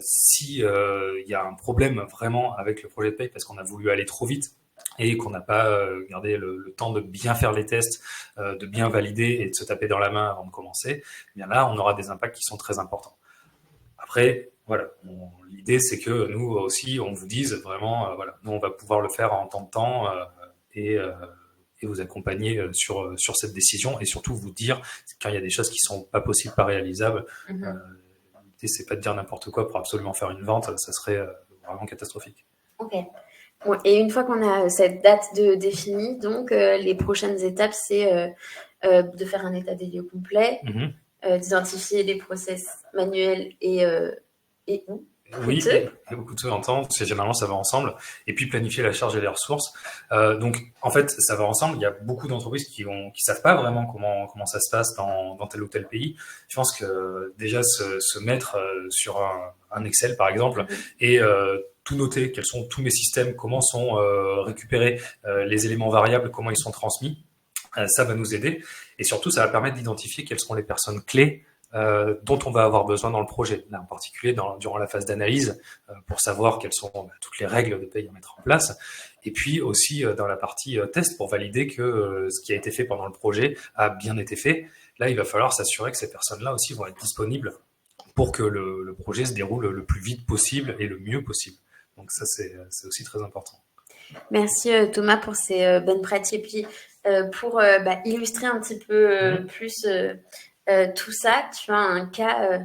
[SPEAKER 2] si il y a un problème vraiment avec le projet de paye parce qu'on a voulu aller trop vite et qu'on n'a pas gardé le temps de bien faire les tests, de bien valider et de se taper dans la main avant de commencer, eh bien là, on aura des impacts qui sont très importants. Après, voilà, l'idée c'est que nous aussi, on vous dise vraiment, voilà, nous on va pouvoir le faire en temps de temps et, euh, et vous accompagner sur cette décision et surtout vous dire quand il y a des choses qui sont pas possibles, pas réalisables. L'idée c'est pas de dire n'importe quoi pour absolument faire une vente, ça serait vraiment catastrophique.
[SPEAKER 1] Ok. Bon, et une fois qu'on a cette date définie, donc les prochaines étapes, c'est de faire un état des lieux complet, d'identifier les process manuels et où
[SPEAKER 2] oui, et beaucoup de temps, c'est généralement ça va ensemble, et puis planifier la charge et les ressources. Donc en fait, ça va ensemble. Il y a beaucoup d'entreprises qui savent pas vraiment comment ça se passe dans tel ou tel pays. Je pense que déjà se mettre sur un Excel par exemple et tout noter, quels sont tous mes systèmes, comment sont récupérés les éléments variables, comment ils sont transmis, ça va nous aider, et surtout ça va permettre d'identifier quelles seront les personnes clés dont on va avoir besoin dans le projet, là en particulier durant la phase d'analyse, pour savoir quelles sont toutes les règles de paye à mettre en place, et puis aussi dans la partie test pour valider que ce qui a été fait pendant le projet a bien été fait. Là, il va falloir s'assurer que ces personnes-là aussi vont être disponibles pour que le projet se déroule le plus vite possible et le mieux possible. Donc ça, c'est aussi très important.
[SPEAKER 1] Merci Thomas pour ces bonnes pratiques. Et puis pour illustrer un petit peu plus tout ça, tu as un cas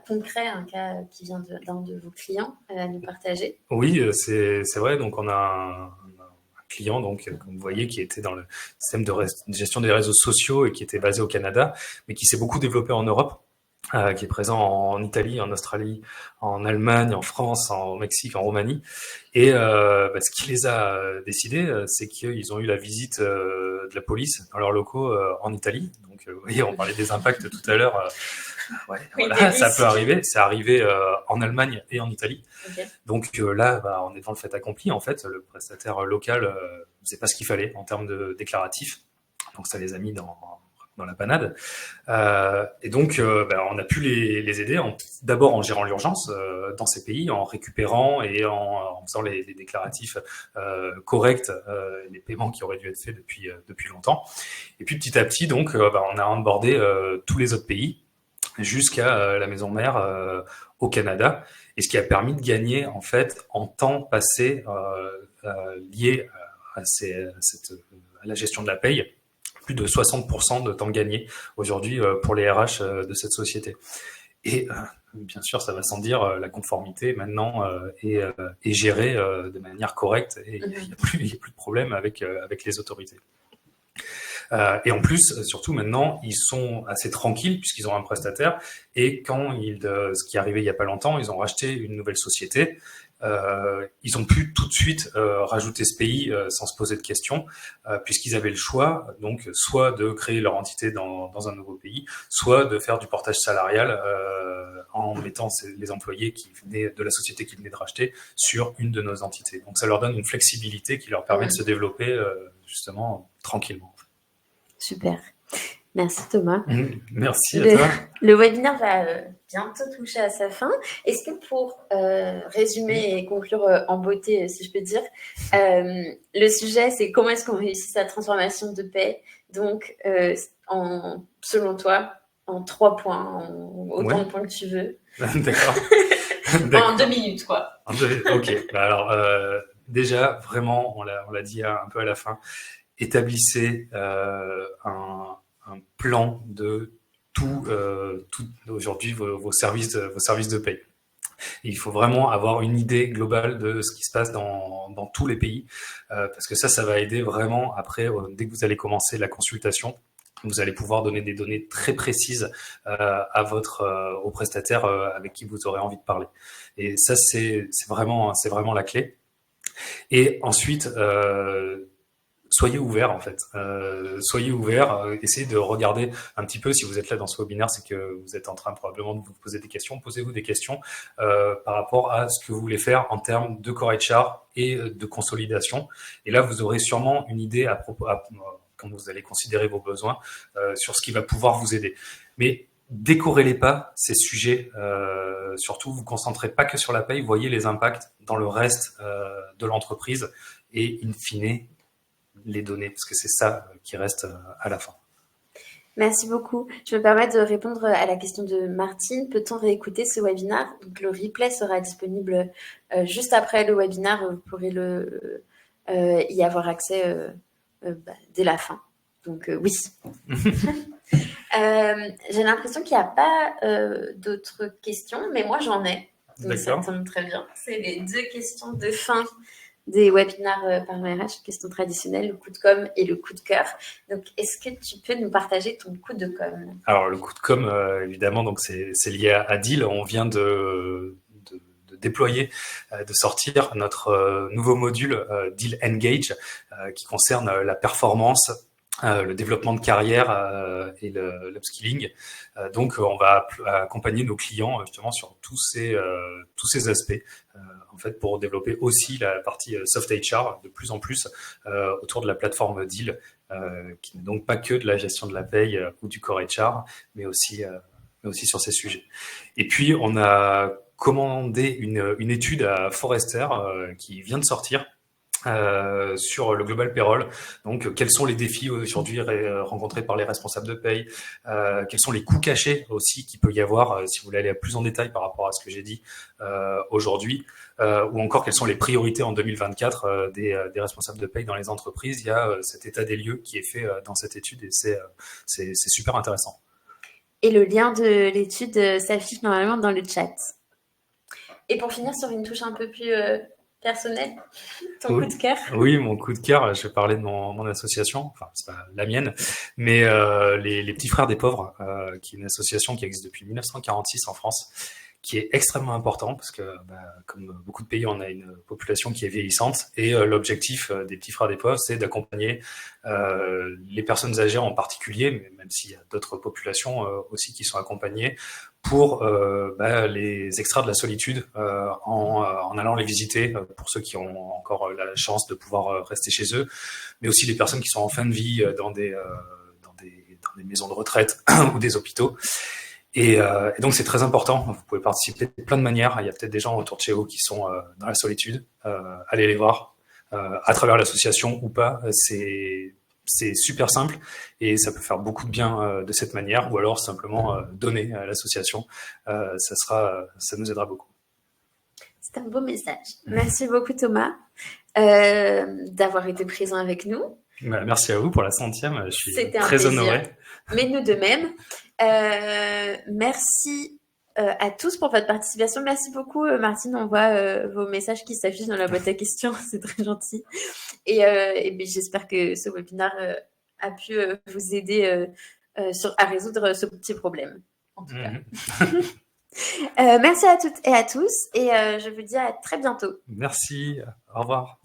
[SPEAKER 1] concret, un cas qui vient d'un de vos clients à nous partager.
[SPEAKER 2] Oui, c'est vrai. Donc on a un client, donc comme vous voyez, qui était dans le système de gestion des réseaux sociaux et qui était basé au Canada, mais qui s'est beaucoup développé en Europe. Qui est présent en Italie, en Australie, en Allemagne, en France, en Mexique, en Roumanie. Et ce qui les a décidés, c'est qu'ils ont eu la visite de la police dans leurs locaux en Italie. Donc, vous voyez, on parlait des impacts tout à l'heure. Ouais, voilà, ça peut arriver. C'est arrivé en Allemagne et en Italie. Okay. Donc là, on est devant le fait accompli. En fait, le prestataire local ne faisait pas ce qu'il fallait en termes de déclaratifs. Donc, ça les a mis dans la panade. Et donc, on a pu les aider d'abord en gérant l'urgence dans ces pays, en récupérant et en faisant les déclaratifs corrects, les paiements qui auraient dû être faits depuis longtemps. Et puis petit à petit, donc, on a onboardé tous les autres pays jusqu'à la maison mère au Canada, et ce qui a permis de gagner en fait en temps passé lié à la gestion de la paye. Plus de 60% de temps gagné aujourd'hui pour les RH de cette société. Et bien sûr, ça va sans dire, la conformité maintenant est gérée de manière correcte et il n'y a plus de problème avec les autorités. Et en plus, surtout maintenant, ils sont assez tranquilles puisqu'ils ont un prestataire, et quand ce qui est arrivé il n'y a pas longtemps, ils ont racheté une nouvelle société. Ils ont pu tout de suite rajouter ce pays sans se poser de questions, puisqu'ils avaient le choix, donc soit de créer leur entité dans un nouveau pays, soit de faire du portage salarial en mettant les employés qui venaient de la société qu'ils venaient de racheter sur une de nos entités. Donc ça leur donne une flexibilité qui leur permet de se développer justement tranquillement.
[SPEAKER 1] Super. Merci Thomas.
[SPEAKER 2] Merci à toi.
[SPEAKER 1] Le webinaire va bientôt toucher à sa fin. Est-ce que pour résumer et conclure en beauté, si je peux dire, le sujet, c'est comment est-ce qu'on réussit sa transformation de paie. Donc, selon toi, en 3 points, autant de points que tu veux.
[SPEAKER 2] D'accord.
[SPEAKER 1] En 2 minutes, quoi.
[SPEAKER 2] Ok. Alors, déjà, vraiment, on l'a dit un peu à la fin, établissez un plan de tout aujourd'hui vos services de paye. Et il faut vraiment avoir une idée globale de ce qui se passe dans tous les pays, parce que ça va aider vraiment après, dès que vous allez commencer la consultation, vous allez pouvoir donner des données très précises au prestataire avec qui vous aurez envie de parler. Et ça, c'est vraiment la clé. Et ensuite, soyez ouverts en fait. Soyez ouverts, essayez de regarder un petit peu, si vous êtes là dans ce webinaire, c'est que vous êtes en train probablement de vous poser des questions. Posez-vous des questions par rapport à ce que vous voulez faire en termes de core HR et de consolidation. Et là, vous aurez sûrement une idée à propos, quand vous allez considérer vos besoins, sur ce qui va pouvoir vous aider. Mais décorrélez pas ces sujets, surtout vous concentrez pas que sur la paye, voyez les impacts dans le reste de l'entreprise et in fine les données, parce que c'est ça qui reste à la fin.
[SPEAKER 1] Merci beaucoup. Je me permets de répondre à la question de Martine. Peut-on réécouter ce webinaire? Donc, le replay sera disponible juste après le webinaire. Vous pourrez y avoir accès dès la fin. Donc, oui. J'ai l'impression qu'il n'y a pas d'autres questions, mais moi, j'en ai. Donc, ça tombe très bien. C'est les 2 questions de fin des webinaires par RH, questions traditionnelles, le coup de com et le coup de cœur. Donc, est-ce que tu peux nous partager ton coup de com?
[SPEAKER 2] Alors, le coup de com, évidemment, donc c'est lié à Deal. On vient de déployer, de sortir notre nouveau module Deal Engage qui concerne la performance, le développement de carrière et l'upskilling. Donc, on va accompagner nos clients justement sur tous ces aspects, en fait, pour développer aussi la partie soft HR de plus en plus autour de la plateforme Deal, qui n'est donc pas que de la gestion de la paye ou du core HR, mais aussi sur ces sujets. Et puis, on a commandé une étude à Forrester qui vient de sortir, sur le global payroll. Donc, quels sont les défis aujourd'hui rencontrés par les responsables de paye, quels sont les coûts cachés aussi qu'il peut y avoir, si vous voulez aller plus en détail par rapport à ce que j'ai dit aujourd'hui, ou encore quelles sont les priorités en 2024 des responsables de paye dans les entreprises. Il y a cet état des lieux qui est fait dans cette étude et c'est super intéressant.
[SPEAKER 1] Et le lien de l'étude s'affiche normalement dans le chat. Et pour finir sur une touche un peu plus personnel, ton coup de cœur?
[SPEAKER 2] Oui, mon coup de cœur, je vais parler de mon association, enfin c'est pas la mienne, mais les Petits Frères des Pauvres, qui est une association qui existe depuis 1946 en France, qui est extrêmement important parce que, comme beaucoup de pays, on a une population qui est vieillissante et l'objectif des Petits Frères des Pauvres, c'est d'accompagner les personnes âgées en particulier, mais même s'il y a d'autres populations aussi qui sont accompagnées, pour les extraire de la solitude en allant les visiter, pour ceux qui ont encore la chance de pouvoir rester chez eux, mais aussi les personnes qui sont en fin de vie dans des maisons de retraite ou des hôpitaux. Et donc c'est très important, vous pouvez participer de plein de manières, il y a peut-être des gens autour de chez vous qui sont dans la solitude, allez les voir, à travers l'association ou pas, c'est super simple et ça peut faire beaucoup de bien de cette manière, ou alors simplement donner à l'association, ça nous aidera beaucoup.
[SPEAKER 1] C'est un beau message. Merci beaucoup Thomas d'avoir été présent avec nous.
[SPEAKER 2] Merci à vous pour la 100e, je suis
[SPEAKER 1] très
[SPEAKER 2] honoré.
[SPEAKER 1] Mais nous de même. Merci à tous pour votre participation. Merci beaucoup Martine, on voit vos messages qui s'affichent dans la boîte à questions, c'est très gentil. Et j'espère que ce webinaire a pu vous aider à résoudre ce petit problème, en tout cas. Merci à toutes et à tous et je vous dis à très bientôt.
[SPEAKER 2] Merci, au revoir.